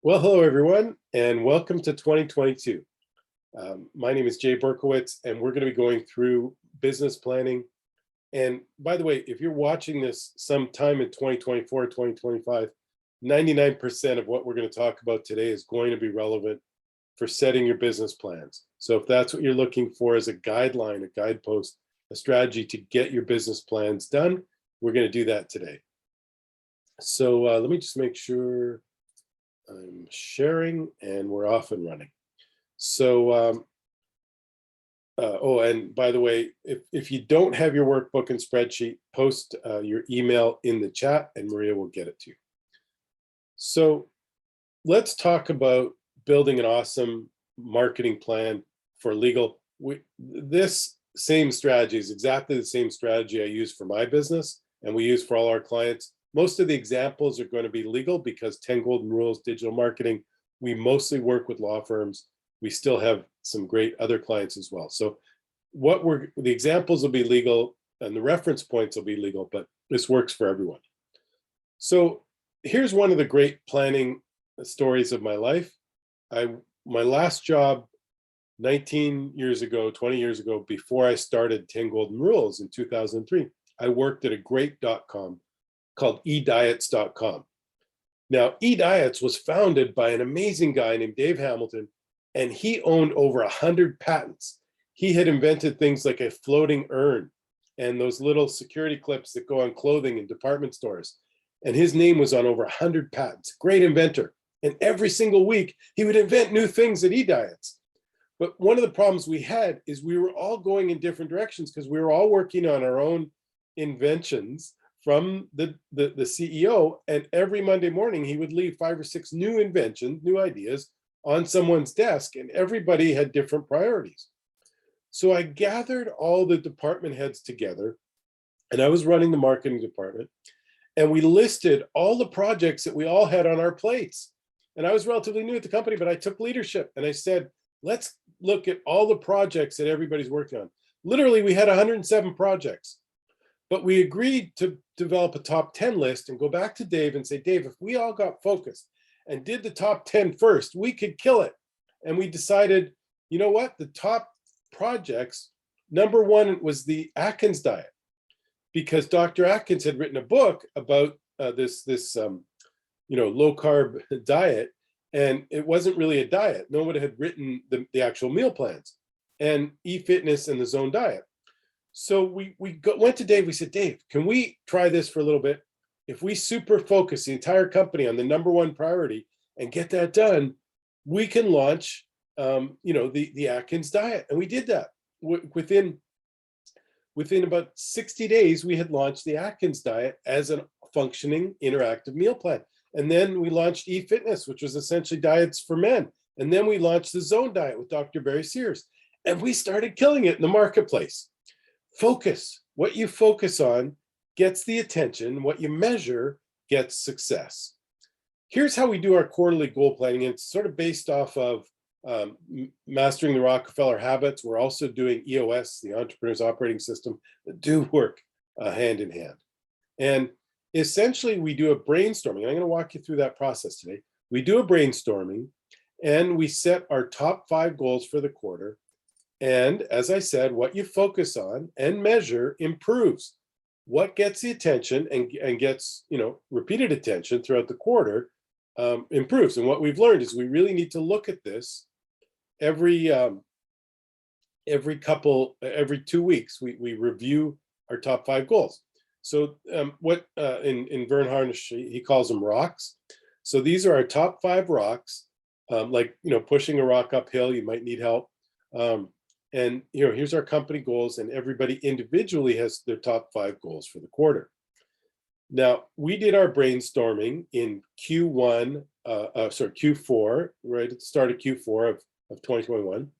Well, hello, everyone, and welcome to 2022. My name is Jay Berkowitz, and we're going to be going through business planning. And by the way, if you're watching this sometime in 2024, 2025, 99% of what we're going to talk about today is going to be relevant for setting your business plans. So if that's what you're looking for as a guideline, a guidepost, a strategy to get your business plans done, we're going to do that today. So let me just make sure I'm sharing and we're off and running. So, oh, and by the way, if you don't have your workbook and spreadsheet, post your email in the chat and Maria will get it to you. So let's talk about building an awesome marketing plan for legal. This same strategy is exactly the same strategy I use for my business and we use for all our clients. Most of the examples are going to be legal because 10 golden rules, digital marketing, we mostly work with law firms. We still have some great other clients as well. So the examples will be legal and the reference points will be legal, but this works for everyone. So here's one of the great planning stories of my life. My last job 19 years ago, 20 years ago, before I started 10 Golden Rules in 2003, I worked at a great .com called ediets.com. Now, eDiets was founded by an amazing guy named Dave Hamilton, and he owned over 100 patents. He had invented things like a floating urn and those little security clips that go on clothing in department stores. And his name was on over 100 patents, great inventor. And every single week, he would invent new things at eDiets. But one of the problems we had is we were all going in different directions because we were all working on our own inventions from the CEO, and every Monday morning he would leave 5 or 6 new inventions, new ideas on someone's desk, and everybody had different priorities. So I gathered all the department heads together, and I was running the marketing department, and we listed all the projects that we all had on our plates. And I was relatively new at the company, but I took leadership and I said, let's look at all the projects that everybody's working on. Literally, we had 107 projects. But we agreed to develop a top 10 list and go back to Dave and say, Dave, if we all got focused and did the top 10 first, we could kill it. And we decided, you know what? The top projects, number one was the Atkins diet, because Dr. Atkins had written a book about this low carb diet, and it wasn't really a diet. No one had written the actual meal plans, and eFitness and the Zone diet. So we went to Dave. We said, Dave, can we try this for a little bit? If we super focus the entire company on the number one priority and get that done, we can launch, the Atkins diet. And we did that. Within about 60 days, we had launched the Atkins diet as a functioning interactive meal plan. And then we launched eFitness, which was essentially diets for men. And then we launched the Zone diet with Dr. Barry Sears. And we started killing it in the marketplace. Focus. What you focus on gets the attention. What you measure gets success. Here's how we do our quarterly goal planning. It's sort of based off of mastering the Rockefeller habits. We're also doing EOS, the Entrepreneur's Operating System, that do work hand in hand. And essentially, we do a brainstorming. I'm going to walk you through that process today. We do a brainstorming, and we set our top 5 goals for the quarter. And as I said, what you focus on and measure improves. What gets the attention and gets repeated attention throughout the quarter improves. And what we've learned is we really need to look at this every 2 weeks. We review our top 5 goals. So what in Vern Harnish, he calls them rocks. So these are our top 5 rocks. Pushing a rock uphill, you might need help. And here's our company goals, and everybody individually has their top 5 goals for the quarter. Now, we did our brainstorming in Q4, right at the start of Q4 of 2021.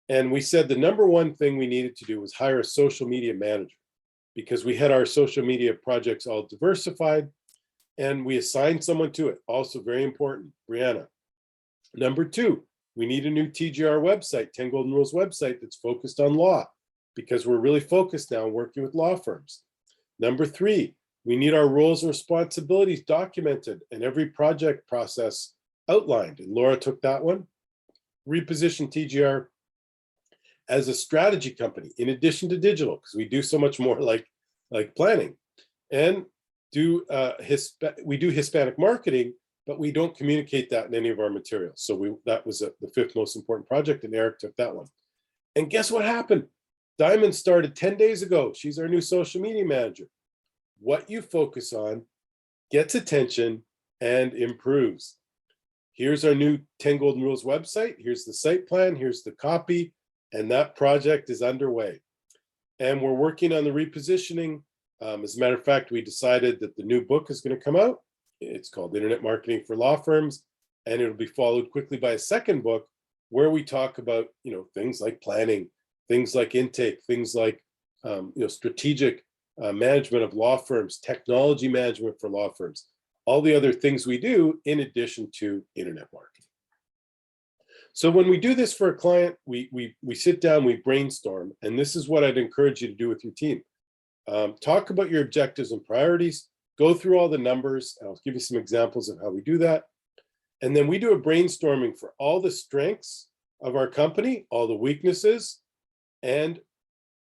And we said the number one thing we needed to do was hire a social media manager, because we had our social media projects all diversified, and we assigned someone to it. Also very important, Brianna. Number 2, we need a new TGR website, 10 Golden Rules website, that's focused on law, because we're really focused now on working with law firms. Number 3, we need our roles and responsibilities documented and every project process outlined, and Laura took that one. Reposition TGR as a strategy company, in addition to digital, because we do so much more like planning, and we do Hispanic marketing, but we don't communicate that in any of our materials. So that was the fifth most important project, and Eric took that one. And guess what happened? Diamond started 10 days ago. She's our new social media manager. What you focus on gets attention and improves. Here's our new 10 Golden Rules website. Here's the site plan. Here's the copy. And that project is underway. And we're working on the repositioning. As a matter of fact, we decided that the new book is going to come out. It's called Internet Marketing for Law Firms. And it'll be followed quickly by a second book where we talk about, things like planning, things like intake, things like, strategic management of law firms, technology management for law firms, all the other things we do in addition to internet marketing. So when we do this for a client, we sit down, we brainstorm, and this is what I'd encourage you to do with your team. Talk about your objectives and priorities, go through all the numbers, and I'll give you some examples of how we do that. And then we do a brainstorming for all the strengths of our company, all the weaknesses, and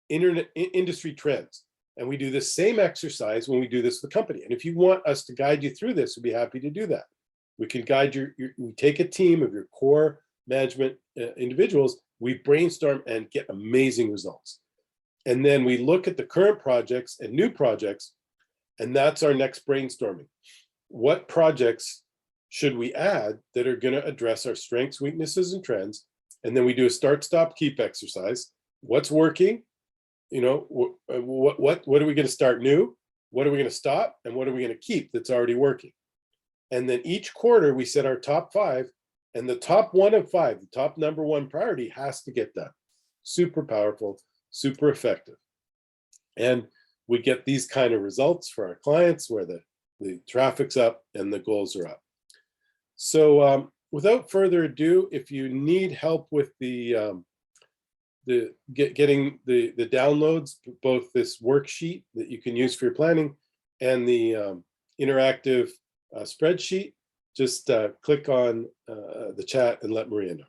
industry trends. And we do the same exercise when we do this with the company. And if you want us to guide you through this, we'd be happy to do that. We can guide we take a team of your core management individuals, we brainstorm and get amazing results. And then we look at the current projects and new projects, and that's our next brainstorming. What projects should we add that are going to address our strengths, weaknesses, and trends? And then we do a start, stop, keep exercise. What's working? What are we going to start new? What are we going to stop? And what are we going to keep that's already working? And then each quarter we set our top 5, and the top 1 of 5, the top number 1 priority has to get done. Super powerful, super effective. And we get these kind of results for our clients where the traffic's up and the goals are up. So without further ado, if you need help with getting the downloads, both this worksheet that you can use for your planning and the interactive spreadsheet, just click on the chat and let Maria know.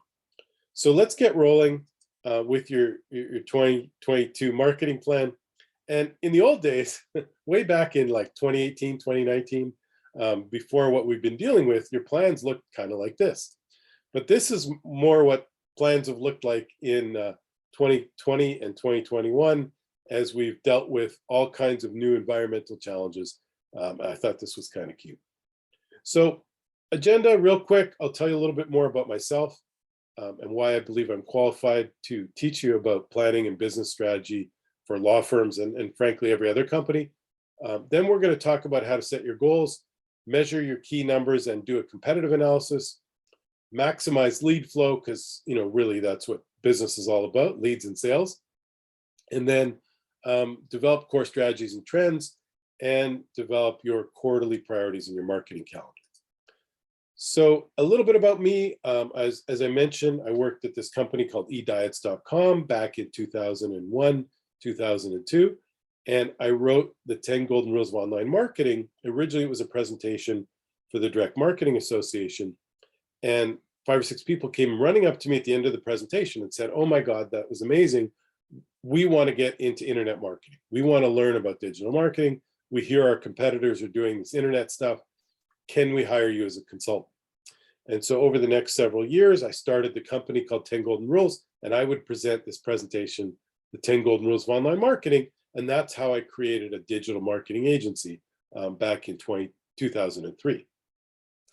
So let's get rolling with your 2022 marketing plan. And in the old days, way back in like 2018, 2019, before what we've been dealing with, your plans looked kind of like this. But this is more what plans have looked like in 2020 and 2021 as we've dealt with all kinds of new environmental challenges. I thought this was kind of cute. So agenda, real quick, I'll tell you a little bit more about myself and why I believe I'm qualified to teach you about planning and business strategy for law firms and frankly, every other company. Then we're going to talk about how to set your goals, measure your key numbers and do a competitive analysis, maximize lead flow, because really that's what business is all about, leads and sales. And then develop core strategies and trends, and develop your quarterly priorities in your marketing calendar. So a little bit about me. As I mentioned, I worked at this company called ediets.com back in 2001, 2002. And I wrote the 10 Golden Rules of Online Marketing. Originally, it was a presentation for the Direct Marketing Association. And 5 or 6 people came running up to me at the end of the presentation and said, "Oh my God, that was amazing. We want to get into internet marketing. We want to learn about digital marketing. We hear our competitors are doing this internet stuff. Can we hire you as a consultant?" And so over the next several years, I started the company called 10 Golden Rules, and I would present this presentation, the 10 Golden Rules of Online Marketing. And that's how I created a digital marketing agency back in 2003.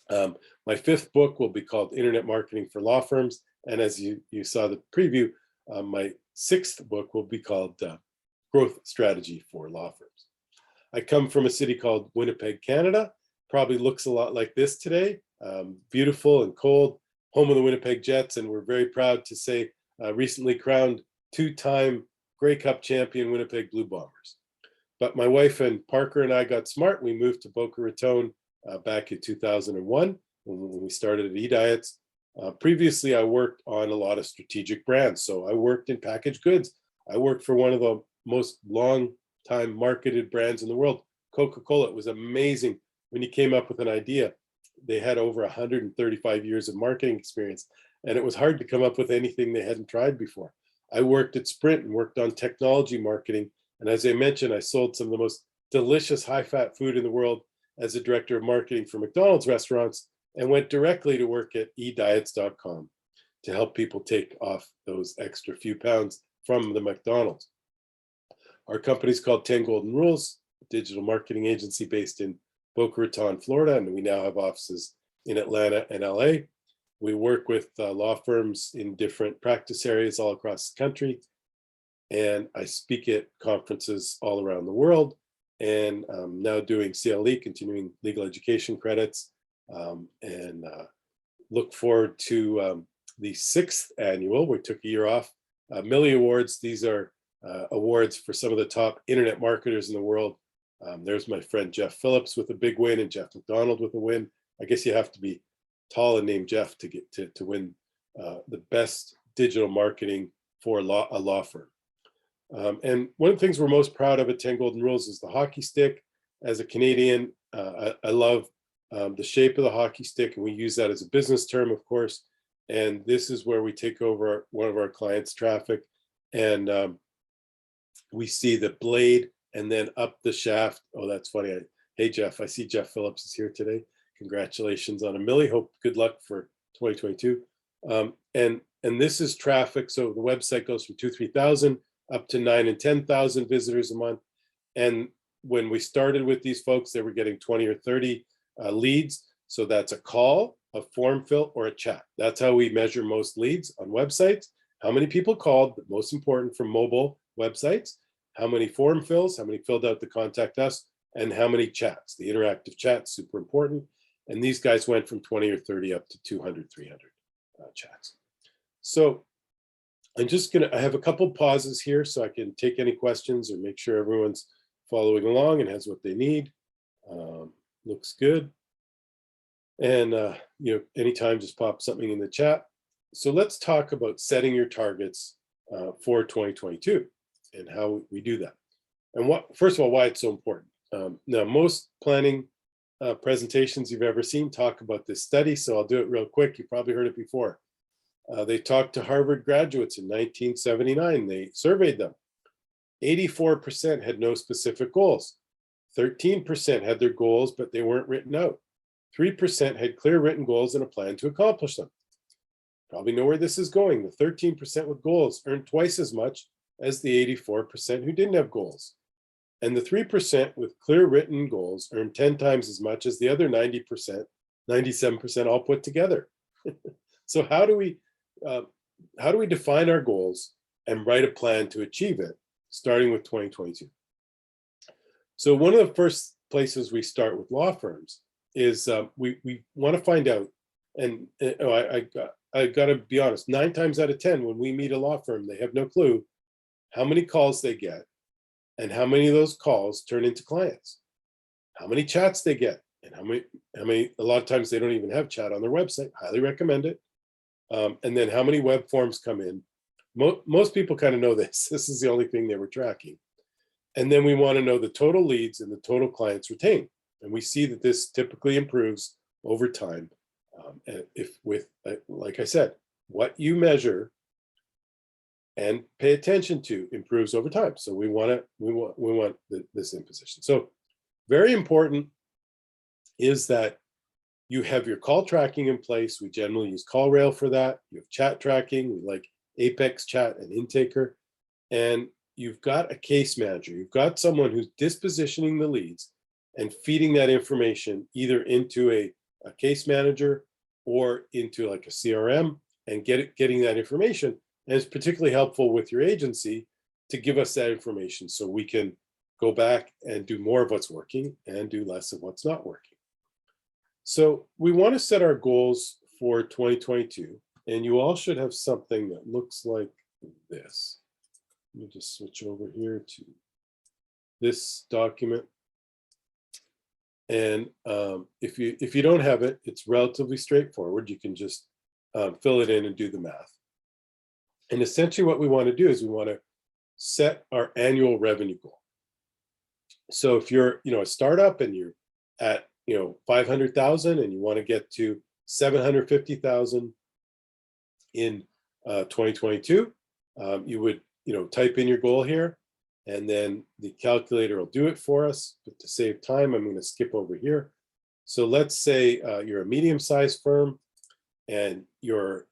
My 5th book will be called Internet Marketing for Law Firms. And as you saw the preview, my 6th book will be called Growth Strategy for Law Firms. I come from a city called Winnipeg, Canada. Probably looks a lot like this today. Beautiful and cold, home of the Winnipeg Jets. And we're very proud to say recently crowned 2-time Grey Cup champion Winnipeg Blue Bombers. But my wife and Parker and I got smart. We moved to Boca Raton back in 2001 when we started at eDiets. Previously, I worked on a lot of strategic brands. So I worked in packaged goods. I worked for one of the most long-time marketed brands in the world, Coca-Cola. It was amazing when you came up with an idea they had over 135 years of marketing experience, and it was hard to come up with anything they hadn't tried before. I worked at Sprint and worked on technology marketing. And as I mentioned, I sold some of the most delicious high-fat food in the world as a director of marketing for McDonald's restaurants, and went directly to work at ediets.com to help people take off those extra few pounds from the McDonald's. Our company's called 10 Golden Rules, a digital marketing agency based in Boca Raton, Florida, and we now have offices in Atlanta and LA. We work with law firms in different practice areas all across the country, and I speak at conferences all around the world, and I'm now doing CLE, continuing legal education credits, and look forward to the 6th annual. We took a year off. Millie Awards, these are awards for some of the top internet marketers in the world. There's my friend Jeff Phillips with a big win, and Jeff McDonald with a win. I guess you have to be tall and named Jeff to get to win the best digital marketing for a law firm. And one of the things we're most proud of at 10 Golden Rules is the hockey stick. As a Canadian, I love the shape of the hockey stick, and we use that as a business term, of course. And this is where we take over one of our clients' traffic, and we see the blade and then up the shaft. Oh, that's funny. Hey, Jeff, I see Jeff Phillips is here today. Congratulations on a milli. Hope good luck for 2022. And this is traffic. So the website goes from 2,000-3,000 up to 9,000 and 10,000 visitors a month. And when we started with these folks, they were getting 20 or 30 leads. So that's a call, a form fill, or a chat. That's how we measure most leads on websites. How many people called, but most important from mobile websites, how many form fills, how many filled out the contact us, and how many chats. The interactive chat's super important. And these guys went from 20 or 30 up to 200, 300 chats. So I have a couple pauses here so I can take any questions or make sure everyone's following along and has what they need. Looks good. And anytime just pop something in the chat. So let's talk about setting your targets for 2022 and how we do that. And first of all, why it's so important. Now, most planning presentations you've ever seen talk about this study, so I'll do it real quick. You probably heard it before. They talked to Harvard graduates in 1979. They surveyed them. 84% had no specific goals. 13% had their goals, but they weren't written out. 3% had clear written goals and a plan to accomplish them. Probably know where this is going. The 13% with goals earned twice as much as the 84% who didn't have goals. And the 3% with clear written goals earned 10 times as much as the other 90%, 97% all put together. So how do we define our goals and write a plan to achieve it, starting with 2022? So one of the first places we start with law firms is we want to find out, and I got to be honest, 9 times out of 10, when we meet a law firm, they have no clue how many calls they get and how many of those calls turn into clients, how many chats they get, and how many, a lot of times they don't even have chat on their website. Highly recommend it. And then how many web forms come in. Most people kind of know this. This is the only thing they were tracking. And then we want to know the total leads and the total clients retained. And we see that this typically improves over time. Like I said, what you measure and pay attention to improves over time. So we want this in position. So very important is that you have your call tracking in place. We generally use CallRail for that. You have chat tracking. We like Apex Chat and Intaker. And you've got a case manager. You've got someone who's dispositioning the leads and feeding that information either into a case manager or into like a CRM and getting that information. And it's particularly helpful with your agency to give us that information so we can go back and do more of what's working and do less of what's not working. So we want to set our goals for 2022, and you all should have something that looks like this. Let me just switch over here to this document. And if you don't have it, it's relatively straightforward. You can just fill it in and do the math. And essentially what we want to do is we want to set our annual revenue goal. So if you're a startup and you're at 500,000 and you want to get to 750,000 in 2022, you would type in your goal here, and then the calculator will do it for us. But to save time, I'm going to skip over here. So let's say you're a medium-sized firm and your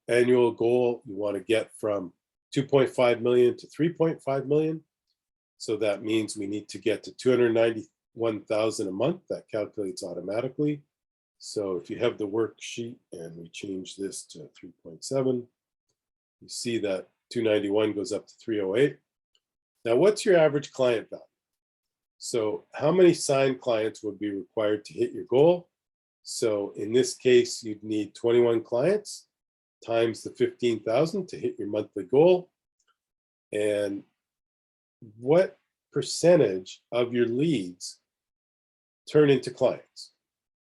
annual goal you want to get from 2.5 million to 3.5 million. So that means we need to get to 291,000 a month. That calculates automatically. So if you have the worksheet and we change this to 3.7, you see that 291 goes up to 308. Now, what's your average client value? So how many signed clients would be required to hit your goal? So in this case, you'd need 21 clients times the 15,000 to hit your monthly goal. And what percentage of your leads turn into clients?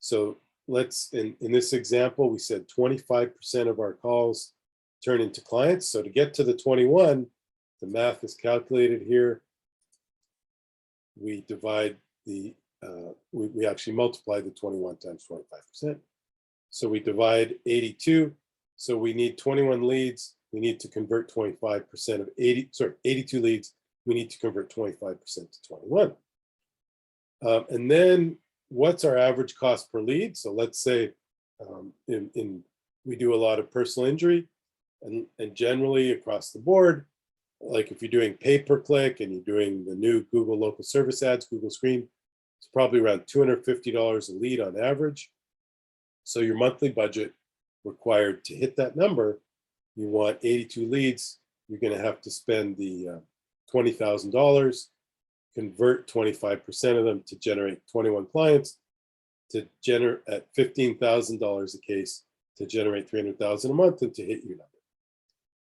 So let's, in this example, we said 25% of our calls turn into clients. So to get to the 21, the math is calculated here. We divide the, we actually multiply the 21 times 25%. So we divide 82. So we need 21 leads. We need to convert 25% of 82 leads. We need to convert 25% to 21. And then what's our average cost per lead? So let's say we do a lot of personal injury, and generally across the board, like if you're doing pay-per-click and you're doing the new Google local service ads, Google Screen, it's probably around $250 a lead on average. So your monthly budget required to hit that number, you want 82 leads, you're going to have to spend the $20,000, convert 25% of them to generate 21 clients, to generate at $15,000 a case to generate 300,000 a month and to hit your number.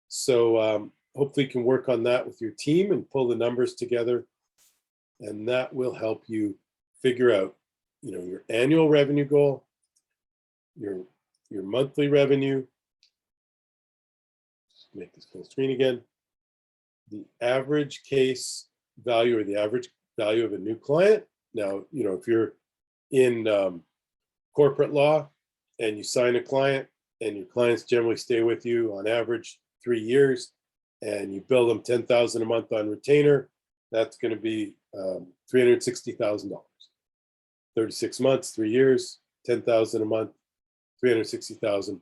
So hopefully you can work on that with your team and pull the numbers together, and that will help you figure out, your annual revenue goal, your monthly revenue. Just make this full screen again. The average case value or the average value of a new client. Now, if you're in corporate law and you sign a client and your clients generally stay with you on average 3 years, and you bill them $10,000 a month on retainer, that's going to be $360,000. 36 months, 3 years, $10,000 a month, $360,000.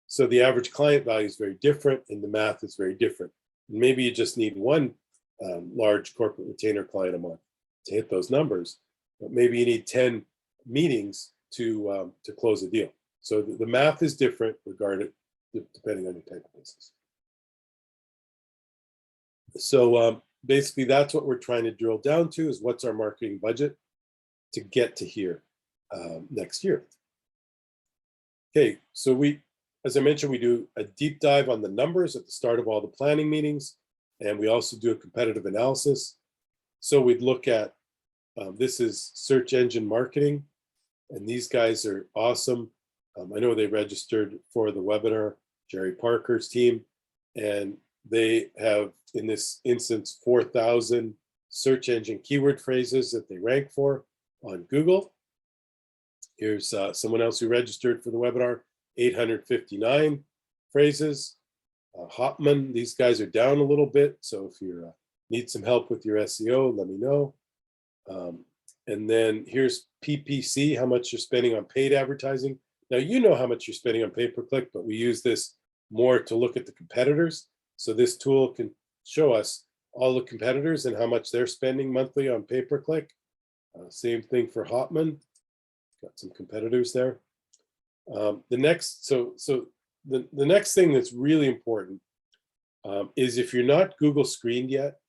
So the average client value is very different, and the math is very different. And maybe you just need one large corporate retainer client a month to hit those numbers, but maybe you need 10 meetings to close a deal. So the math is different depending on your type of business. So basically, that's what we're trying to drill down to, is what's our marketing budget to get to here next year. Okay, so as I mentioned, we do a deep dive on the numbers at the start of all the planning meetings, and we also do a competitive analysis. So we'd look at, this is search engine marketing, and these guys are awesome. I know they registered for the webinar, Jerry Parker's team, and they have, in this instance, 4,000 search engine keyword phrases that they rank for on Google. Here's someone else who registered for the webinar, 859 phrases. Hopman, these guys are down a little bit, so if you need some help with your SEO, let me know. And then here's PPC, how much you're spending on paid advertising. Now, you know how much you're spending on pay-per-click, but we use this more to look at the competitors. So this tool can show us all the competitors and how much they're spending monthly on pay-per-click. Same thing for Hopman. Got some competitors there. The next thing that's really important is, if you're not Google screened yet,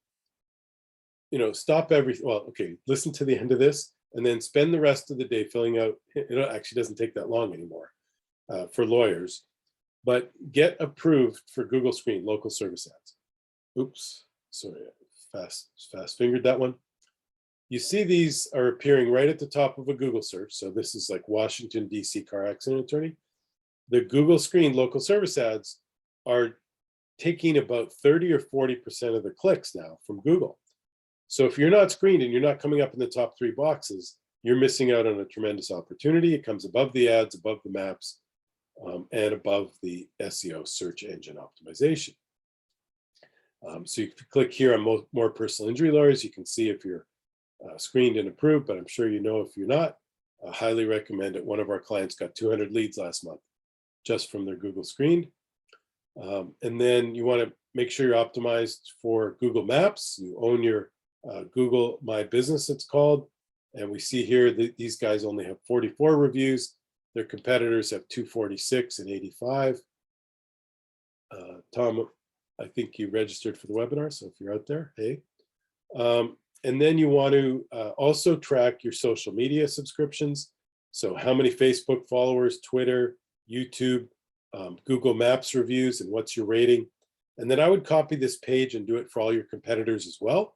stop listen to the end of this and then spend the rest of the day filling out. It actually doesn't take that long anymore for lawyers, but get approved for Google Screen local service ads. Oops, sorry, fast fingered that one. You see these are appearing right at the top of a Google search. So this is like Washington, D.C. car accident attorney. The Google Screen local service ads are taking about 30 or 40% of the clicks now from Google. So if you're not screened and you're not coming up in the top 3 boxes, you're missing out on a tremendous opportunity. It comes above the ads, above the maps, and above the SEO search engine optimization. So you click here on more personal injury lawyers. You can see if you're screened and approved, but I'm sure you know if you're not. I highly recommend it. One of our clients got 200 leads last month just from their Google screened. And then you want to make sure you're optimized for Google Maps. You own your Google My Business, it's called. And we see here that these guys only have 44 reviews. Their competitors have 246 and 85. Tom, I think you registered for the webinar, so if you're out there, hey. And then you want to also track your social media subscriptions. So how many Facebook followers, Twitter, YouTube, Google Maps reviews, and what's your rating. And then I would copy this page and do it for all your competitors as well.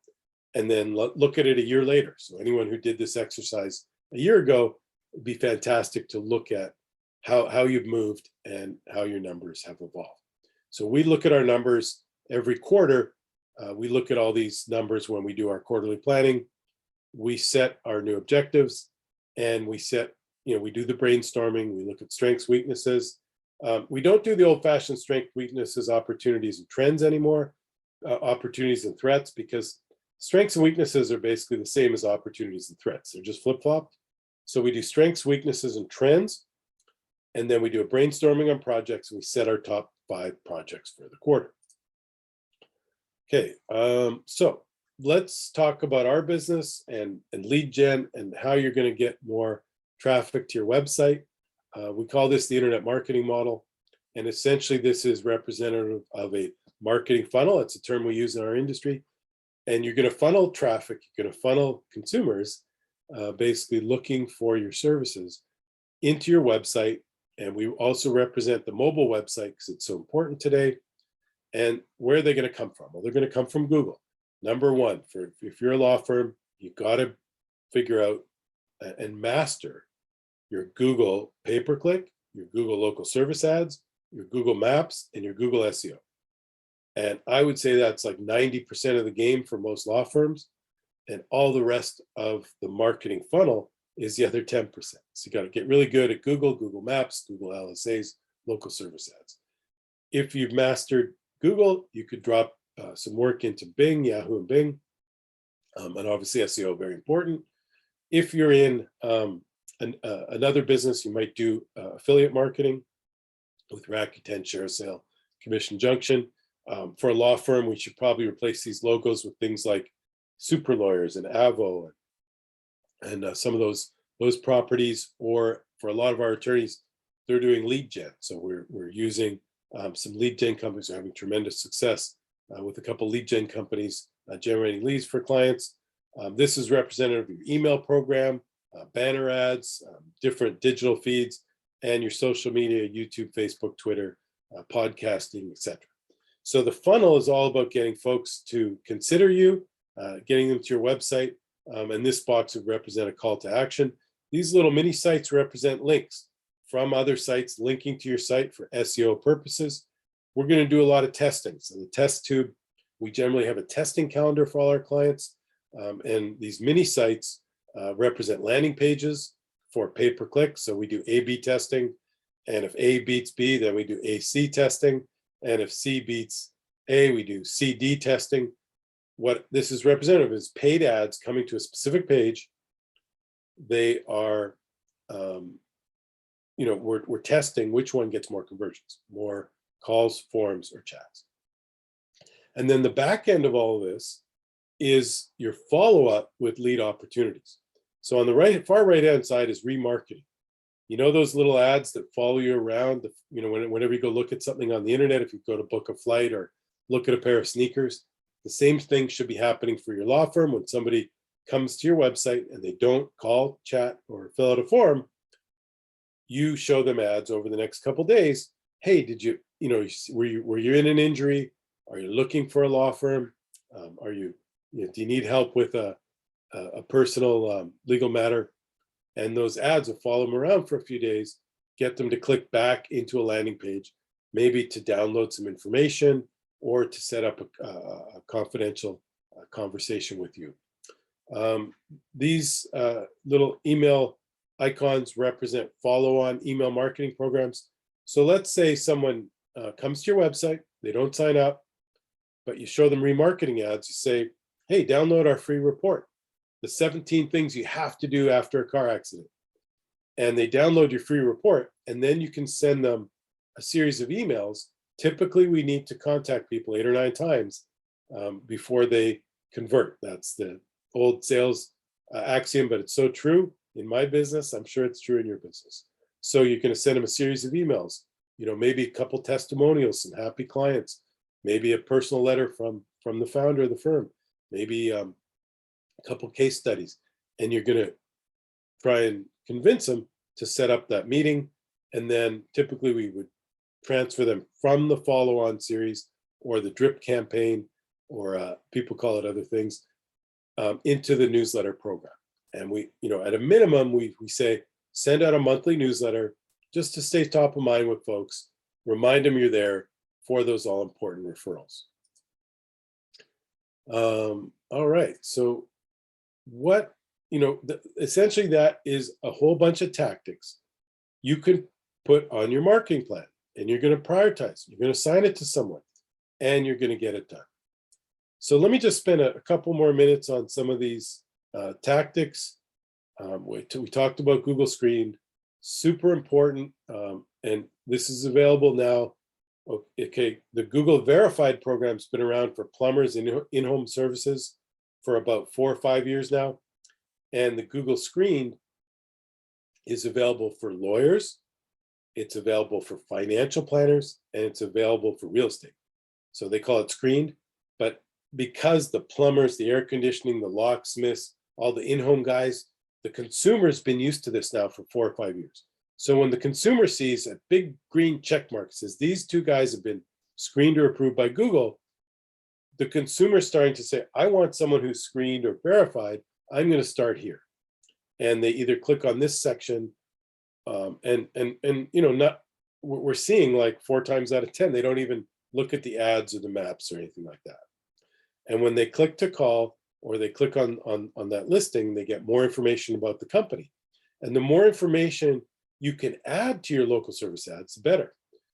And then look at it a year later. So anyone who did this exercise a year ago, it'd be fantastic to look at how you've moved and how your numbers have evolved. So we look at our numbers every quarter. We look at all these numbers when we do our quarterly planning. We set our new objectives, and we set, we do the brainstorming. We look at strengths, weaknesses. We don't do the old-fashioned strength, weaknesses, opportunities, and trends anymore, opportunities and threats, because strengths and weaknesses are basically the same as opportunities and threats. They're just flip-flopped. So we do strengths, weaknesses, and trends, and then we do a brainstorming on projects, and we set our top 5 projects for the quarter. Okay, so let's talk about our business and lead gen and how you're going to get more traffic to your website. We call this the internet marketing model. And essentially this is representative of a marketing funnel. It's a term we use in our industry. And you're going to funnel traffic, you're going to funnel consumers, basically looking for your services into your website. And we also represent the mobile website because it's so important today. And where are they going to come from? Well, they're going to come from Google. Number one, if you're a law firm, you've got to figure out and master your Google pay-per-click, your Google local service ads, your Google Maps, and your Google SEO. And I would say that's like 90% of the game for most law firms. And all the rest of the marketing funnel is the other 10%. So you got to get really good at Google, Google Maps, Google LSAs, local service ads. If you've mastered Google, you could drop some work into Bing, Yahoo, and Bing. And obviously SEO, very important. If you're in another business, you might do affiliate marketing with Rakuten, ShareSale, Commission Junction. For a law firm, we should probably replace these logos with things like Super Lawyers and Avo and some of those properties. Or for a lot of our attorneys, they're doing lead gen. So we're using some lead gen companies are having tremendous success with a couple lead gen companies generating leads for clients. This is representative of your email program, banner ads, different digital feeds, and your social media, YouTube, Facebook, Twitter, podcasting, etc. So the funnel is all about getting folks to consider you, getting them to your website, and this box would represent a call to action. These little mini sites represent links from other sites linking to your site for SEO purposes. We're going to do a lot of testing. So the test tube, we generally have a testing calendar for all our clients, and these mini sites represent landing pages for pay-per-click. So we do A/B testing, and if A beats B, then we do AC testing, and if C beats A, we do CD testing. What this is representative is paid ads coming to a specific page. They are, we're testing which one gets more conversions, more calls, forums, or chats. And then the back end of all of this is your follow-up with lead opportunities. So on the far right-hand side is remarketing. You know those little ads that follow you around, whenever you go look at something on the internet, if you go to book a flight or look at a pair of sneakers, the same thing should be happening for your law firm. When somebody comes to your website and they don't call, chat, or fill out a form, you show them ads over the next couple of days. Hey, were you in an injury? Are you looking for a law firm? Do you need help with a personal legal matter? And those ads will follow them around for a few days, get them to click back into a landing page, maybe to download some information or to set up a confidential conversation with you. These little email icons represent follow-on email marketing programs. So let's say someone comes to your website, they don't sign up, but you show them remarketing ads. You say, hey, download our free report, the 17 things you have to do after a car accident. And they download your free report, and then you can send them a series of emails. Typically, we need to contact people 8 or 9 times before they convert. That's the old sales axiom, but it's so true in my business. I'm sure it's true in your business. So you're going to send them a series of emails, maybe a couple testimonials, some happy clients, maybe a personal letter from the founder of the firm, maybe a couple case studies, and you're going to try and convince them to set up that meeting. And then typically we would transfer them from the follow-on series or the drip campaign, or people call it other things, into the newsletter program. And we, at a minimum, we say, send out a monthly newsletter just to stay top of mind with folks, remind them you're there for those all important referrals. All right, so what, essentially that is a whole bunch of tactics you can put on your marketing plan, and you're going to prioritize, you're going to assign it to someone, and you're going to get it done. So let me just spend a couple more minutes on some of these tactics. We talked about Google Screened, super important, and this is available now. Okay, the Google Verified program's been around for plumbers and in-home services for about 4 or 5 years now, and the Google Screened is available for lawyers, it's available for financial planners, and it's available for real estate. So they call it Screened, but because the plumbers, the air conditioning, the locksmiths, all the in-home guys, the consumer's been used to this now for 4 or 5 years. So when the consumer sees a big green check mark, says these 2 guys have been screened or approved by Google, the consumer's starting to say, I want someone who's screened or verified. I'm going to start here. And they either click on this section, not, we're seeing like 4 times out of 10, they don't even look at the ads or the maps or anything like that. And when they click to call, or they click on that listing, they get more information about the company. And the more information you can add to your local service ads, the better.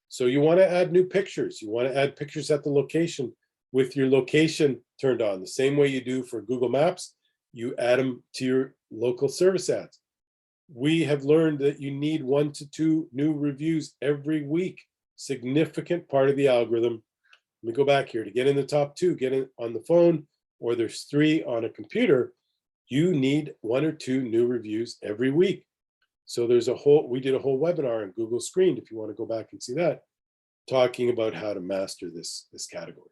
So you want to add new pictures. You want to add pictures at the location with your location turned on. The same way you do for Google Maps, you add them to your local service ads. We have learned that you need 1 to 2 new reviews every week. Significant part of the algorithm. Let me go back here. To get in the top 2, get in on the phone, or there's 3 on a computer, you need 1 or 2 new reviews every week. So we did a whole webinar on Google Screened, if you want to go back and see that, talking about how to master this category.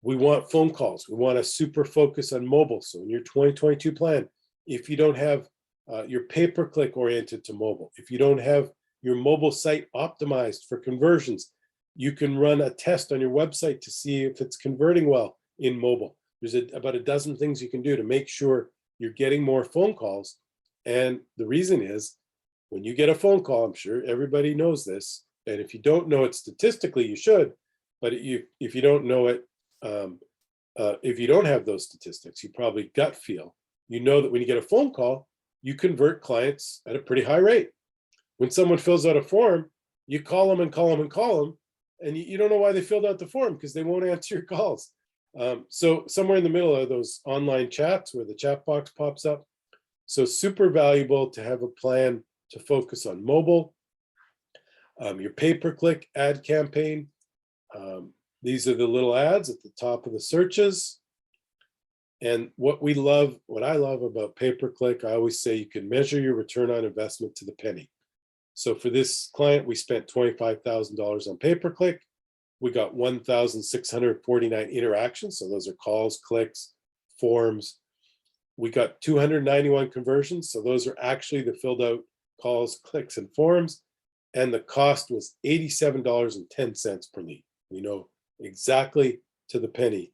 We want phone calls. We want to super focus on mobile. So in your 2022 plan, if you don't have your pay-per-click oriented to mobile, if you don't have your mobile site optimized for conversions, you can run a test on your website to see if it's converting well in mobile. There's about a dozen things you can do to make sure you're getting more phone calls. And the reason is, when you get a phone call, I'm sure everybody knows this, and if you don't know it statistically, you should, but if you don't know it, if you don't have those statistics, you probably gut feel, you know that when you get a phone call, you convert clients at a pretty high rate. When someone fills out a form, you call them and call them and call them, and you don't know why they filled out the form, because they won't answer your calls. So somewhere in the middle are those online chats where the chat box pops up. So super valuable to have a plan to focus on mobile. Your pay-per-click ad campaign. These are the little ads at the top of the searches. And what I love about pay-per-click, I always say you can measure your return on investment to the penny. So for this client, we spent $25,000 on pay-per-click. We got 1,649 interactions. So those are calls, clicks, forms. We got 291 conversions. So those are actually the filled out calls, clicks, and forms. And the cost was $87.10 per lead. We know exactly to the penny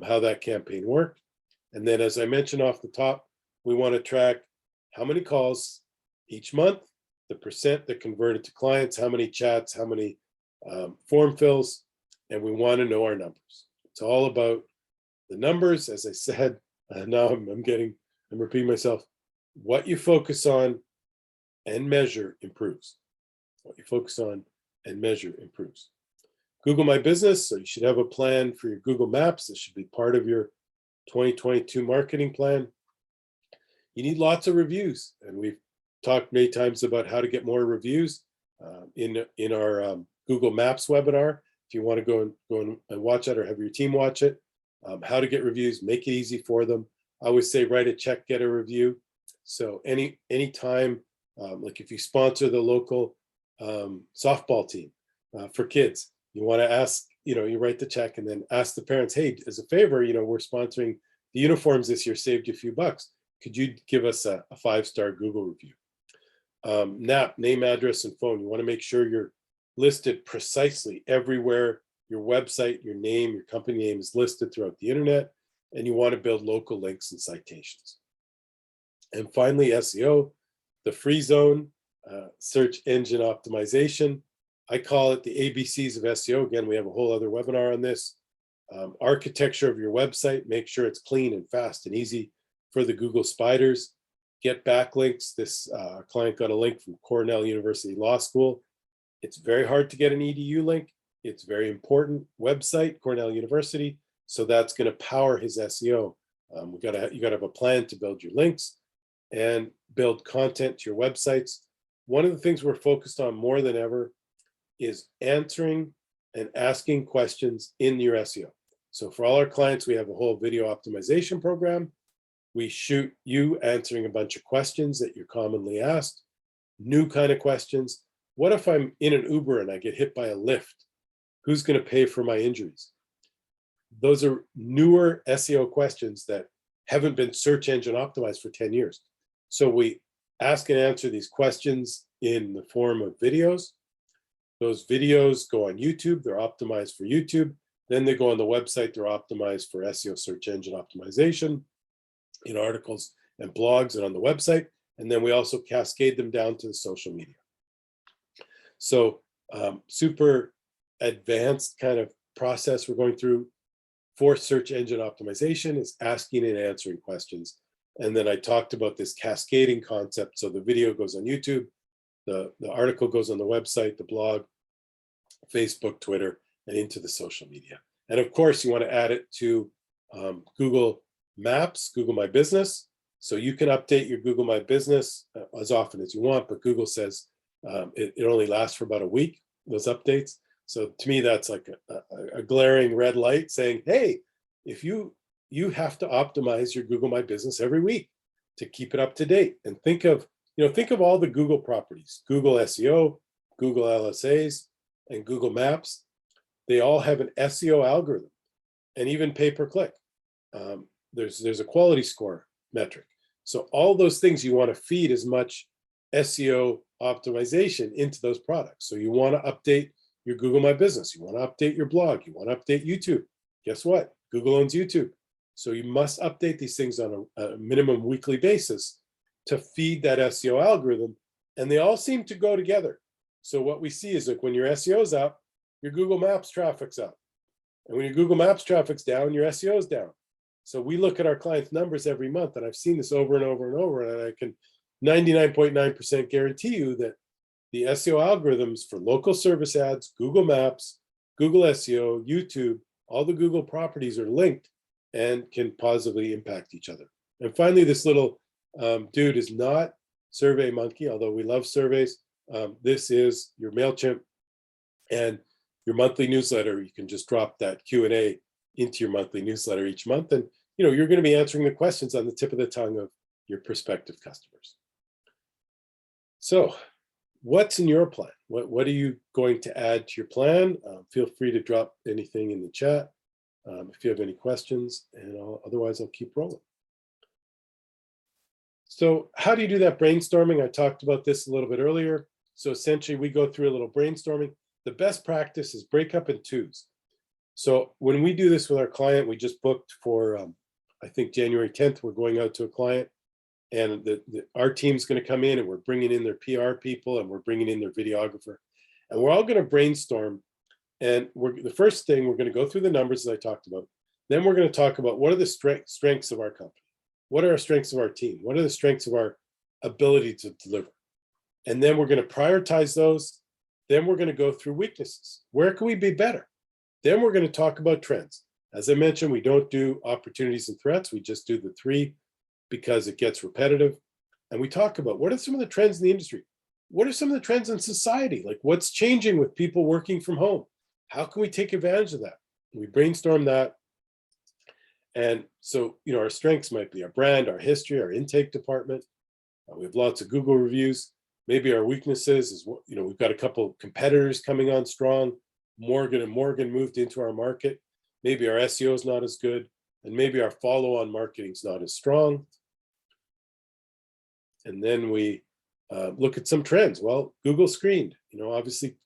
how that campaign worked. And then, as I mentioned off the top, we want to track how many calls each month, the percent that converted to clients, how many chats, how many form fills, and we want to know our numbers. It's all about the numbers. As I said, Now I'm repeating myself. What you focus on and measure improves. What you focus on and measure improves. Google My Business. So you should have a plan for your Google Maps. This should be part of your 2022 marketing plan. You need lots of reviews, and we've talked many times about how to get more reviews in our Google Maps webinar. If you want to go and watch it or have your team watch it, how to get reviews, make it easy for them. I always say write a check, get a review. So any time, like if you sponsor the local softball team for kids, you want to ask, you write the check and then ask the parents, hey, as a favor, we're sponsoring the uniforms this year, saved you a few bucks. Could you give us a 5-star Google review? NAP, name, address, and phone. You want to make sure you're listed precisely everywhere. Your website, your name, your company name is listed throughout the internet, and you want to build local links and citations. And finally, SEO, the free zone, search engine optimization. I call it the ABCs of SEO. Again, we have a whole other webinar on this. Architecture of your website, make sure it's clean and fast and easy for the Google spiders. Get backlinks. This client got a link from Cornell University Law School. It's very hard to get an EDU link. It's very important website, Cornell University. So that's going to power his SEO. You got to have a plan to build your links and build content to your websites. One of the things we're focused on more than ever is answering and asking questions in your SEO. So for all our clients, we have a whole video optimization program. We shoot you answering a bunch of questions that you're commonly asked, new kind of questions. What if I'm in an Uber and I get hit by a lift? Who's going to pay for my injuries? Those are newer SEO questions that haven't been search engine optimized for 10 years. So we ask and answer these questions in the form of videos. Those videos go on YouTube. They're optimized for YouTube. Then they go on the website. They're optimized for SEO search engine optimization in articles and blogs and on the website. And then we also cascade them down to the social media. So super advanced kind of process we're going through for search engine optimization is asking and answering questions. And then I talked about this cascading concept. So the video goes on YouTube, the article goes on the website, the blog, Facebook, Twitter, and into the social media. And of course, you want to add it to Google Maps, Google My Business. So you can update your Google My Business as often as you want, but Google says it only lasts for about a week, those updates. So to me, that's like a glaring red light saying, hey, if you have to optimize your Google My Business every week to keep it up to date. And think of all the Google properties, Google SEO, Google LSAs, and Google Maps. They all have an SEO algorithm and even pay-per-click. There's a quality score metric. So all those things you want to feed as much SEO optimization into those products. So you want to update your Google My Business. You want to update your blog. You want to update YouTube. Guess what? Google owns YouTube. So you must update these things on a minimum weekly basis to feed that SEO algorithm. And they all seem to go together. So what we see is like when your SEO is up, your Google Maps traffic's up. And when your Google Maps traffic's down, your SEO is down. So we look at our clients' numbers every month, and I've seen this over and over and over, and I can 99.9% guarantee you that the SEO algorithms for local service ads, Google Maps, Google SEO, YouTube, all the Google properties are linked and can positively impact each other. And finally, this little dude is not SurveyMonkey, although we love surveys. This is your MailChimp and your monthly newsletter. You can just drop that Q&A into your monthly newsletter each month. And you're going to be answering the questions on the tip of the tongue of your prospective customers. So what's in your plan? What are you going to add to your plan? Feel free to drop anything in the chat if you have any questions, and otherwise I'll keep rolling. So how do you do that brainstorming? I talked about this a little bit earlier. So essentially we go through a little brainstorming. The best practice is break up in twos. So when we do this with our client, we just booked for, I think January 10th, we're going out to a client, and our team's going to come in, and we're bringing in their PR people, and we're bringing in their videographer, and we're all going to brainstorm. And the first thing, we're going to go through the numbers that I talked about. Then we're going to talk about what are the strengths of our company. what are our strengths of our team? What are the strengths of our ability to deliver? And then we're going to prioritize those. Then we're going to go through weaknesses. Where can we be better? Then we're going to talk about trends. As I mentioned, we don't do opportunities and threats. We just do the 3 because it gets repetitive. And we talk about what are some of the trends in the industry? What are some of the trends in society? Like what's changing with people working from home? How can we take advantage of that? We brainstorm that. And so, our strengths might be our brand, our history, our intake department. We have lots of Google reviews. Maybe our weaknesses is, we've got a couple of competitors coming on strong. Morgan & Morgan moved into our market. Maybe our SEO is not as good. And maybe our follow-on marketing is not as strong. And then we look at some trends. Well, Google screened, obviously,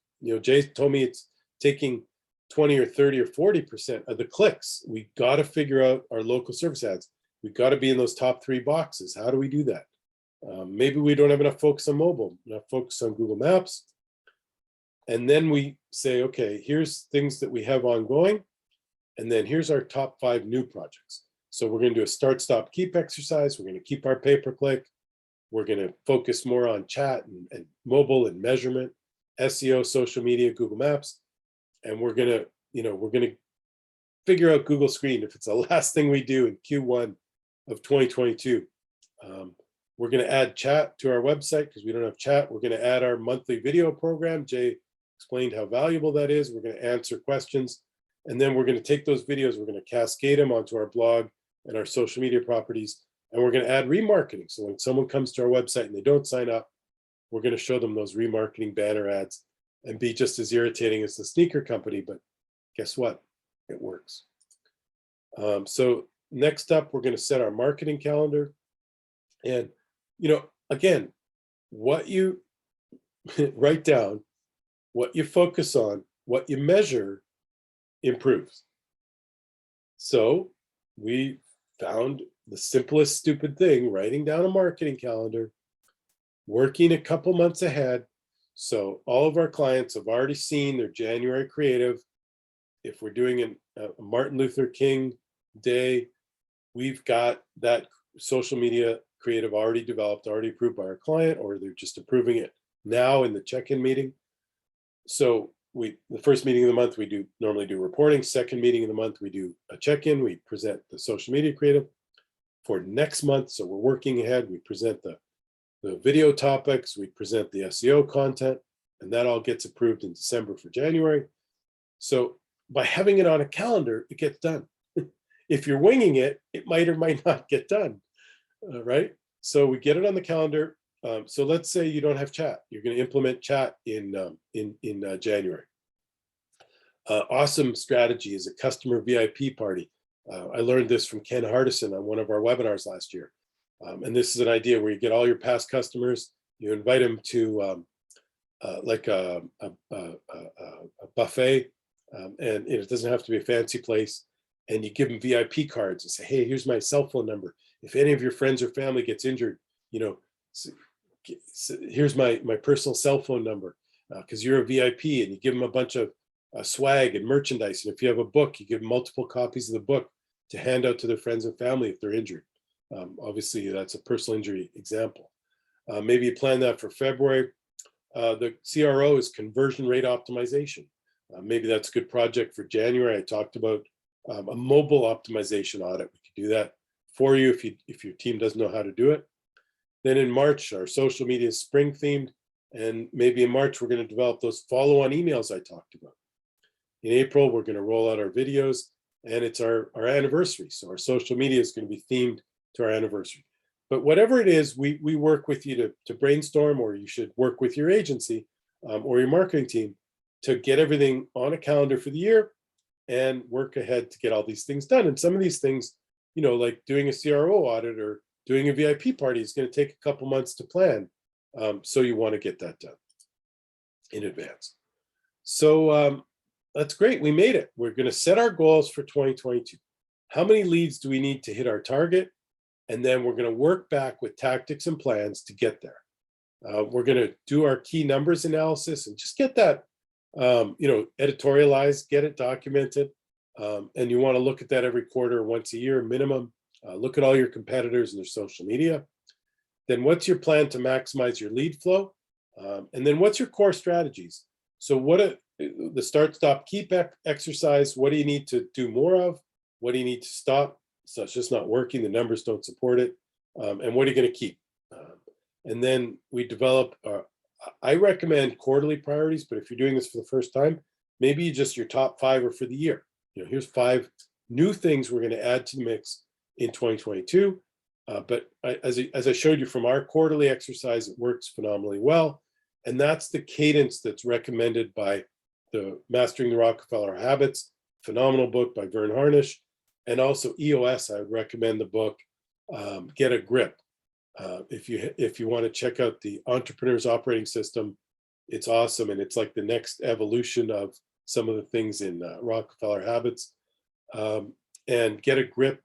Jay told me it's taking 20 or 30 or 40% of the clicks. We got to figure out our local service ads. We've got to be in those top 3 boxes. How do we do that? Maybe we don't have enough focus on mobile, enough focus on Google Maps. And then we say, okay, here's things that we have ongoing. And then here's our top 5 new projects. So we're going to do a start, stop, keep exercise. We're going to keep our pay-per-click. We're going to focus more on chat and mobile and measurement, SEO, social media, Google Maps. And we're going to figure out Google Screen if it's the last thing we do in Q1 of 2022. We're going to add chat to our website because we don't have chat. We're going to add our monthly video program. Jay explained how valuable that is. We're going to answer questions. And then we're going to take those videos, we're going to cascade them onto our blog and our social media properties. And we're going to add remarketing. So when someone comes to our website and they don't sign up, we're going to show them those remarketing banner ads and be just as irritating as the sneaker company. But guess what? It works. So next up, we're going to set our marketing calendar. And, again, what you write down, what you focus on, what you measure improves. So we found the simplest stupid thing, writing down a marketing calendar, working a couple months ahead. So all of our clients have already seen their January creative. If we're doing a Martin Luther King Day, we've got that social media creative already developed, already approved by our client, or they're just approving it now in the check-in meeting. So the first meeting of the month, we normally do reporting. Second meeting of the month, we do a check-in. We present the social media creative for next month. So we're working ahead. We present the video topics. We present the SEO content, and that all gets approved in December for January. So by having it on a calendar, it gets done. If you're winging it, it might or might not get done, right? So we get it on the calendar. So let's say you don't have chat. You're going to implement chat in January. Awesome strategy is a customer VIP party. I learned this from Ken Hardison on one of our webinars last year. And this is an idea where you get all your past customers, you invite them to like a buffet, and it doesn't have to be a fancy place. And you give them VIP cards and say, hey, here's my cell phone number. If any of your friends or family gets injured, here's my personal cell phone number, because you're a VIP, and you give them a bunch of swag and merchandise. And if you have a book, you give them multiple copies of the book to hand out to their friends and family if they're injured. Obviously, that's a personal injury example. Maybe you plan that for February. The CRO is conversion rate optimization. Maybe that's a good project for January. I talked about a mobile optimization audit. We could do that for you if your team doesn't know how to do it. Then in March, our social media is spring themed. And maybe in March, we're going to develop those follow-on emails I talked about. In April, we're going to roll out our videos, and it's our anniversary. So our social media is going to be themed to our anniversary. But whatever it is, we work with you to brainstorm, or you should work with your agency or your marketing team to get everything on a calendar for the year and work ahead to get all these things done. And some of these things, like doing a CRO audit or doing a VIP party is going to take a couple months to plan. So you want to get that done in advance. So that's great. We made it. We're going to set our goals for 2022. How many leads do we need to hit our target? And then we're going to work back with tactics and plans to get there. We're going to do our key numbers analysis and just get that, editorialized, get it documented. And you want to look at that every quarter, once a year minimum. Look at all your competitors and their social media. Then what's your plan to maximize your lead flow? And then what's your core strategies? So the start, stop, keep exercise, what do you need to do more of? What do you need to stop? So it's just not working, the numbers don't support it. And what are you going to keep? And then we develop, I recommend quarterly priorities, but if you're doing this for the first time, maybe just your top 5 are for the year. Here's 5 new things we're going to add to the mix in 2022. But as I showed you from our quarterly exercise, it works phenomenally well. And that's the cadence that's recommended by the Mastering the Rockefeller Habits, phenomenal book by Vern Harnish. And also EOS, I would recommend the book, Get a Grip. If you want to check out the Entrepreneur's Operating System, it's awesome. And it's like the next evolution of some of the things in Rockefeller Habits. And Get a Grip.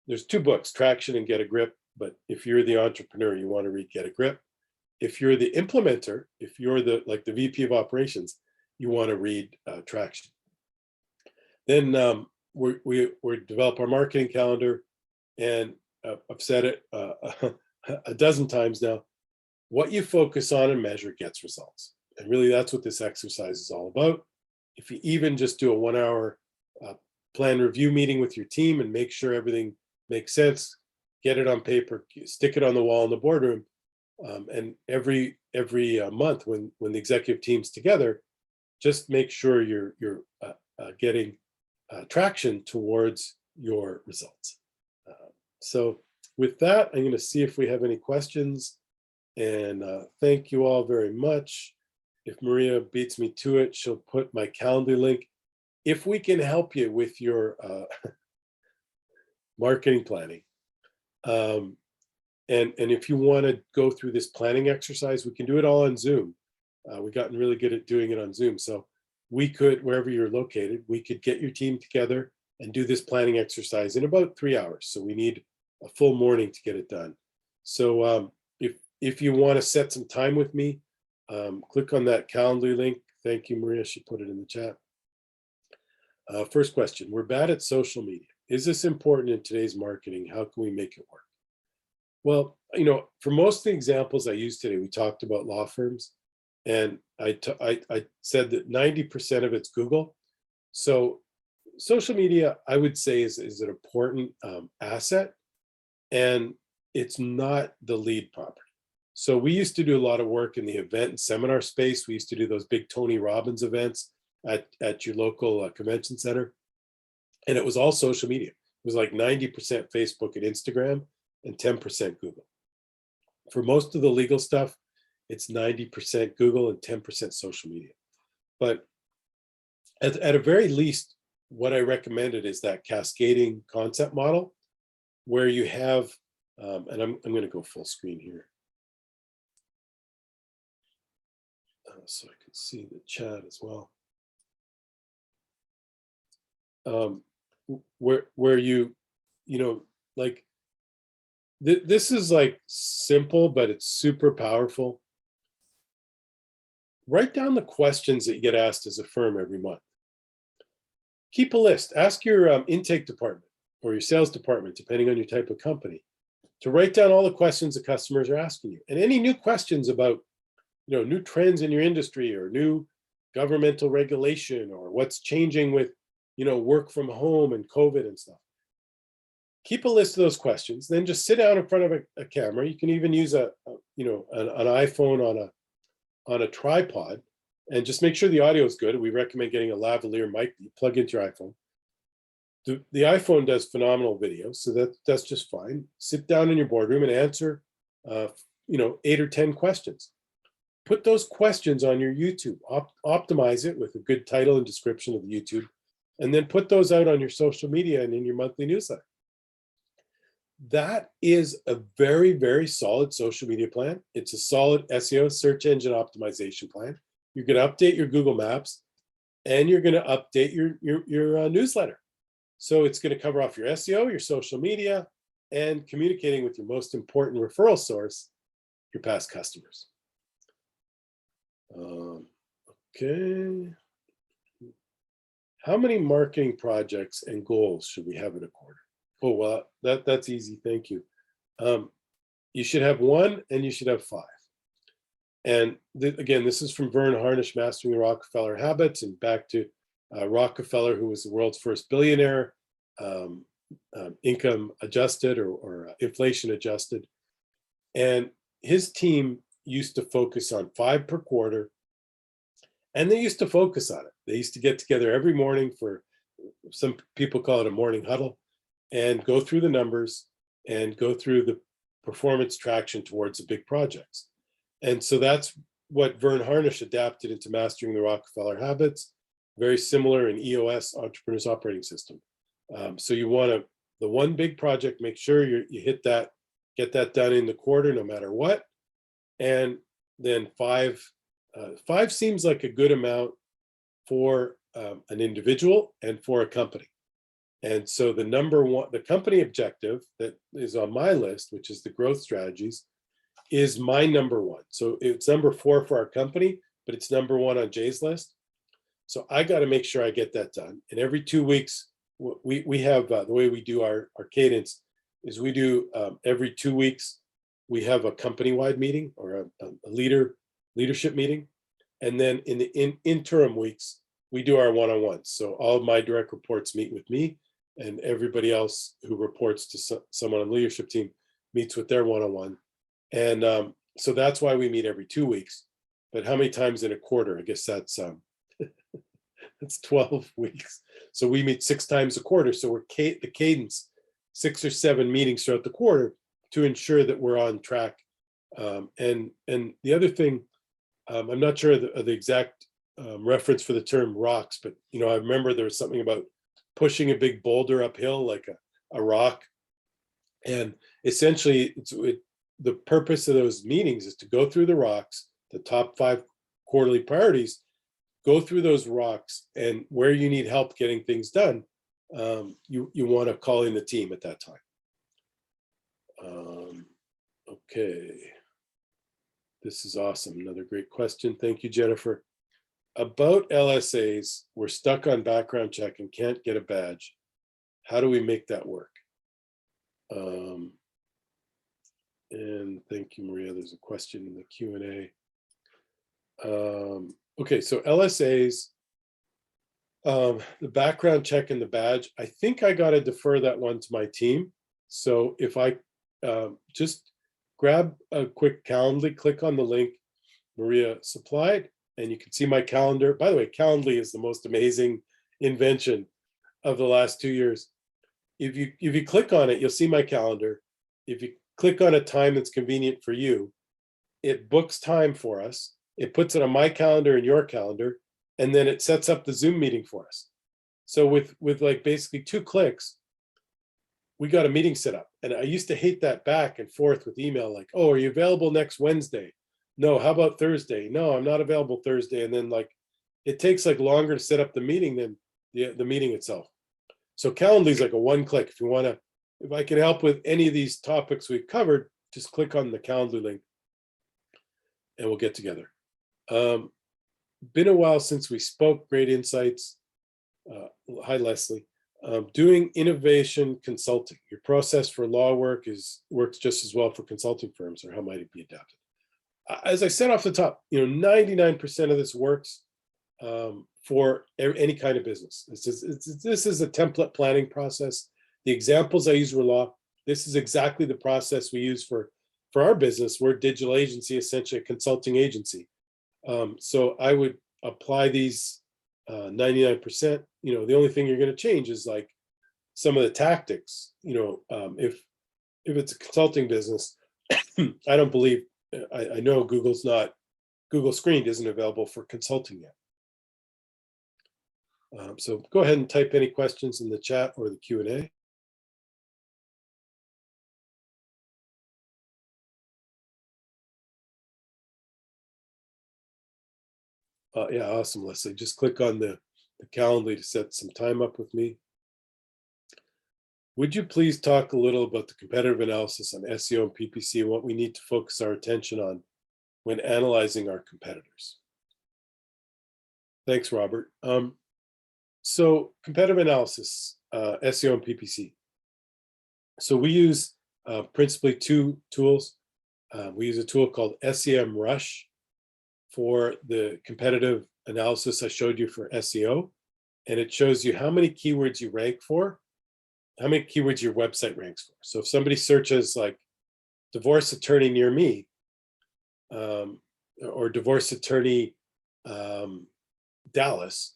There's 2 books, Traction and Get a Grip. But if you're the entrepreneur, you want to read Get a Grip. If you're the implementer, if you're the VP of operations, you want to read Traction. Then we develop our marketing calendar, and I've said it a dozen times now. What you focus on and measure gets results, and really that's what this exercise is all about. If you even just do a 1-hour plan review meeting with your team and make sure everything makes sense, get it on paper, stick it on the wall in the boardroom. And every month when the executive team's together, just make sure you're getting traction towards your results. So with that, I'm going to see if we have any questions. And thank you all very much. If Maria beats me to it, she'll put my calendar link. If we can help you with your marketing planning, and if you want to go through this planning exercise, we can do it all on Zoom. We've gotten really good at doing it on Zoom. So we could, wherever you're located, we could get your team together and do this planning exercise in about 3 hours. So we need a full morning to get it done. So if you want to set some time with me, click on that calendar link. Thank you, Maria. She put it in the chat. First question, we're bad at social media. Is this important in today's marketing? How can we make it work? Well, for most of the examples I used today, we talked about law firms, and I said that 90% of it's Google. So social media, I would say, is an important asset, and it's not the lead property. So we used to do a lot of work in the event and seminar space. We used to do those big Tony Robbins events at your local convention center, and it was all social media. It was like 90% Facebook and Instagram, and 10% Google. For most of the legal stuff, it's 90% Google and 10% social media. But at a very least, what I recommended is that cascading concept model, where you have, and I'm going to go full screen here, so I can see the chat as well. Where you like, this is like simple, but it's super powerful. Write down the questions that you get asked as a firm every month. Keep a list. Ask your intake department or your sales department, depending on your type of company, to write down all the questions the customers are asking you. And any new questions about, new trends in your industry or new governmental regulation or what's changing with, work from home and COVID and stuff. Keep a list of those questions, then just sit down in front of a camera. You can even use an iPhone on a tripod, and just make sure the audio is good. We recommend getting a lavalier mic that you plug into your iPhone. The iPhone does phenomenal video, so that's just fine. Sit down in your boardroom and answer 8 or 10 questions. Put those questions on your YouTube. Optimize it with a good title and description of the YouTube, and then put those out on your social media and in your monthly newsletter. That is a very, very solid social media plan. It's a solid SEO, search engine optimization plan. You're going to update your Google Maps, and you're going to update your newsletter. So it's going to cover off your SEO, your social media, and communicating with your most important referral source, your past customers. Okay. How many marketing projects and goals should we have in a quarter? Oh, well, that's easy. Thank you. Um, you should have one and you should have five. And again, this is from Vern Harnish, Mastering the Rockefeller Habits, and back to Rockefeller, who was the world's first billionaire, um, income adjusted or inflation adjusted. And his team used to focus on five per quarter, and they used to focus on it. They used to get together every morning for, some people call it a morning huddle, and go through the numbers and go through the performance traction towards the big projects. And so that's what Vern Harnish adapted into Mastering the Rockefeller Habits, very similar in EOS, Entrepreneur's Operating System. So you want to, the one big project, make sure you hit that, get that done in the quarter, no matter what. And then five seems like a good amount for an individual and for a company. And so the number one, the company objective that is on my list, which is the growth strategies, is my number one. So it's number 4 for our company, but it's number 1 on Jay's list. So I got to make sure I get that done. And every 2 weeks, we have the way we do our cadence is we do every 2 weeks, we have a company-wide meeting or a leadership meeting. And then in the interim weeks, we do our one-on-ones. So all of my direct reports meet with me, and everybody else who reports to someone on the leadership team meets with their one-on-one. And so that's why we meet every 2 weeks. But how many times in a quarter? I guess that's 12 weeks. So we meet 6 times a quarter. So we're the cadence 6 or 7 meetings throughout the quarter to ensure that we're on track. And the other thing, I'm not sure the exact reference for the term rocks, but I remember there was something about pushing a big boulder uphill like a rock. And essentially, the purpose of those meetings is to go through the rocks, the top 5 quarterly priorities, go through those rocks, and where you need help getting things done, you want to call in the team at that time. Okay. This is awesome. Another great question. Thank you, Jennifer. About LSAs, we're stuck on background check and can't get a badge. How do we make that work? And thank you, Maria. There's a question in the Q&A. Okay, so LSAs, the background check and the badge, I think I got to defer that one to my team. So if I just grab a quick Calendly, click on the link Maria supplied, and you can see my calendar. By the way, Calendly is the most amazing invention of the last 2 years. If you click on it, you'll see my calendar. If you click on a time that's convenient for you, it books time for us. It puts it on my calendar and your calendar, and then it sets up the Zoom meeting for us. So with like basically 2 clicks, we got a meeting set up. And I used to hate that back and forth with email, like, oh, are you available next Wednesday? No, how about Thursday? No, I'm not available Thursday. And then like, it takes like longer to set up the meeting than the meeting itself. So Calendly is like a 1 click. If I can help with any of these topics we've covered, just click on the Calendly link and we'll get together. Been a while since we spoke. Great insights. Hi, Leslie. Doing innovation consulting. Your process for law work works just as well for consulting firms, or how might it be adapted? As I said off the top, 99% of this works for any kind of business. This is a template planning process. The examples I use were law. This is exactly the process we use for our business. We're a digital agency, essentially a consulting agency. So I would apply these 99%. The only thing you're going to change is like some of the tactics. If it's a consulting business, I don't believe, I know Google Screened isn't available for consulting yet. So go ahead and type any questions in the chat or the Q&A. Yeah, awesome, Leslie. Just click on the Calendly to set some time up with me. Would you please talk a little about the competitive analysis on SEO and PPC and what we need to focus our attention on when analyzing our competitors? Thanks, Robert. So competitive analysis, SEO and PPC. So we use principally two tools. We use a tool called SEM Rush for the competitive analysis I showed you for SEO. And it shows you how many keywords you rank for, how many keywords your website ranks for. So if somebody searches like divorce attorney near me, or divorce attorney Dallas,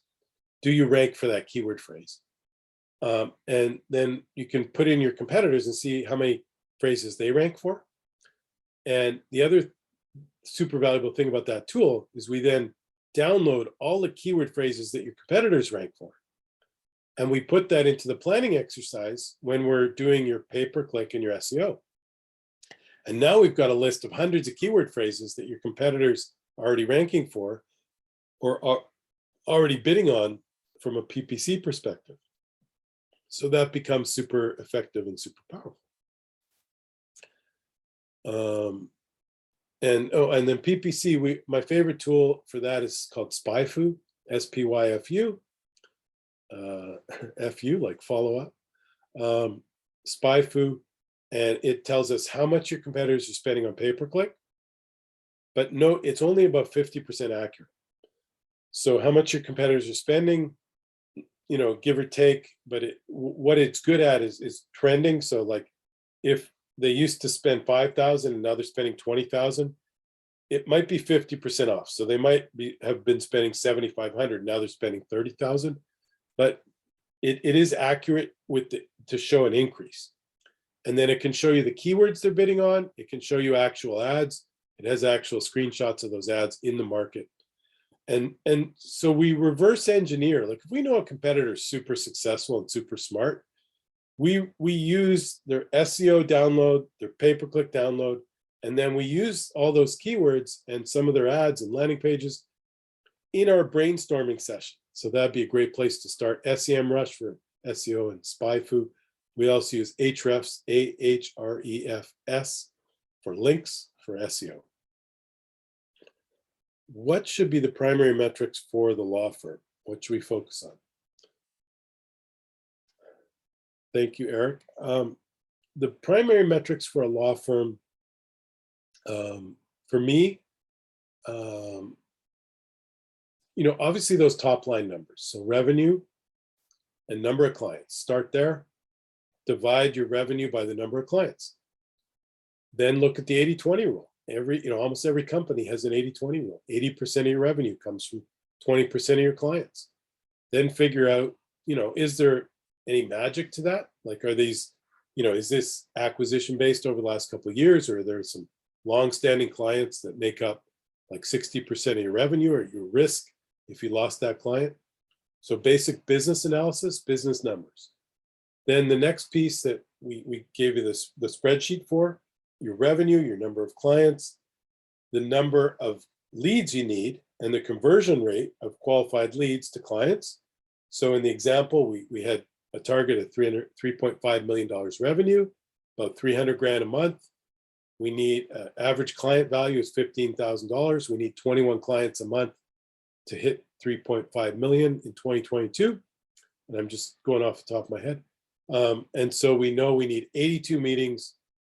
do you rank for that keyword phrase? And then you can put in your competitors and see how many phrases they rank for. And the other super valuable thing about that tool is we then download all the keyword phrases that your competitors rank for. And we put that into the planning exercise when we're doing your pay-per-click and your SEO. And now we've got a list of hundreds of keyword phrases that your competitors are already ranking for or are already bidding on from a PPC perspective. So that becomes super effective and super powerful. And then PPC, my favorite tool for that is called SPYFU, SPYFU, FU, like follow up, SPYFU, and it tells us how much your competitors are spending on pay-per-click, but no, it's only about 50% accurate. So how much your competitors are spending, give or take, but what it's good at is trending. So like if they used to spend 5,000 and now they're spending 20,000, it might be 50% off. So they might have been spending 7,500, now they're spending 30,000, but it is accurate to show an increase. And then it can show you the keywords they're bidding on. It can show you actual ads. It has actual screenshots of those ads in the market. And so we reverse engineer. Like if we know a competitor is super successful and super smart, we use their SEO download, their pay-per-click download, and then we use all those keywords and some of their ads and landing pages in our brainstorming session. So that'd be a great place to start. SEM Rush for SEO and SPYFU. We also use Ahrefs, Ahrefs, for links for SEO. What should be the primary metrics for the law firm? What should we focus on? Thank you, Eric. The primary metrics for a law firm, for me, obviously those top line numbers. So revenue and number of clients. Start there. Divide your revenue by the number of clients. Then look at the 80-20 rule. Almost every company has an 80-20 rule. 80% of your revenue comes from 20% of your clients. Then figure out, is there any magic to that? Like, are these, is this acquisition based over the last couple of years, or are there some long-standing clients that make up like 60% of your revenue or your risk if you lost that client? So basic business analysis, business numbers. Then the next piece that we gave you the spreadsheet for, your revenue, your number of clients, the number of leads you need, and the conversion rate of qualified leads to clients. So in the example, we had a target of $3.5 million revenue, about 300 grand a month. We need average client value is $15,000. We need 21 clients a month to hit 3.5 million in 2022. And I'm just going off the top of my head. And so we know we need 82 meetings,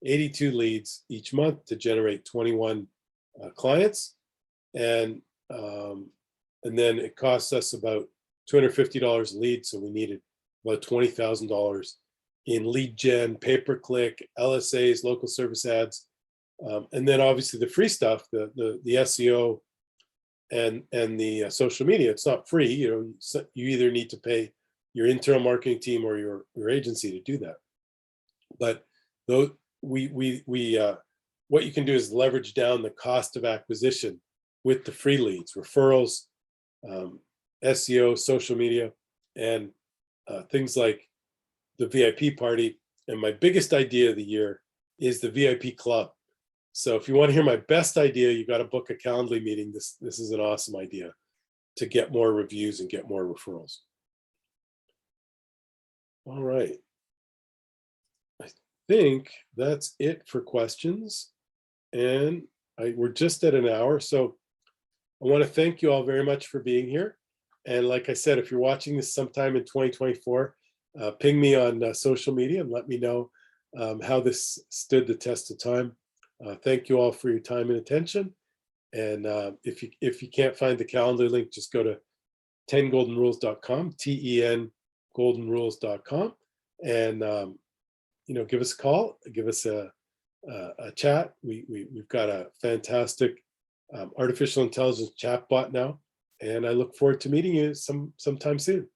82 leads each month to generate 21 clients. And then it costs us about $250 a lead. So we needed about $20,000 in lead gen, pay-per-click, LSAs, local service ads. And then obviously the free stuff, the SEO and the social media, it's not free. You either need to pay your internal marketing team or your agency to do that. But what you can do is leverage down the cost of acquisition with the free leads, referrals, SEO, social media, and things like the VIP party. And my biggest idea of the year is the VIP club. So if you want to hear my best idea, you got to book a Calendly meeting. This is an awesome idea to get more reviews and get more referrals. All right. I think that's it for questions. And we're just at an hour. So I want to thank you all very much for being here. And like I said, if you're watching this sometime in 2024, ping me on social media and let me know how this stood the test of time. Thank you all for your time and attention. And if you can't find the calendar link, just go to 10goldenrules.com, TEN goldenrules.com, and give us a call, give us a chat. We've got a fantastic artificial intelligence chatbot now, and I look forward to meeting you sometime soon.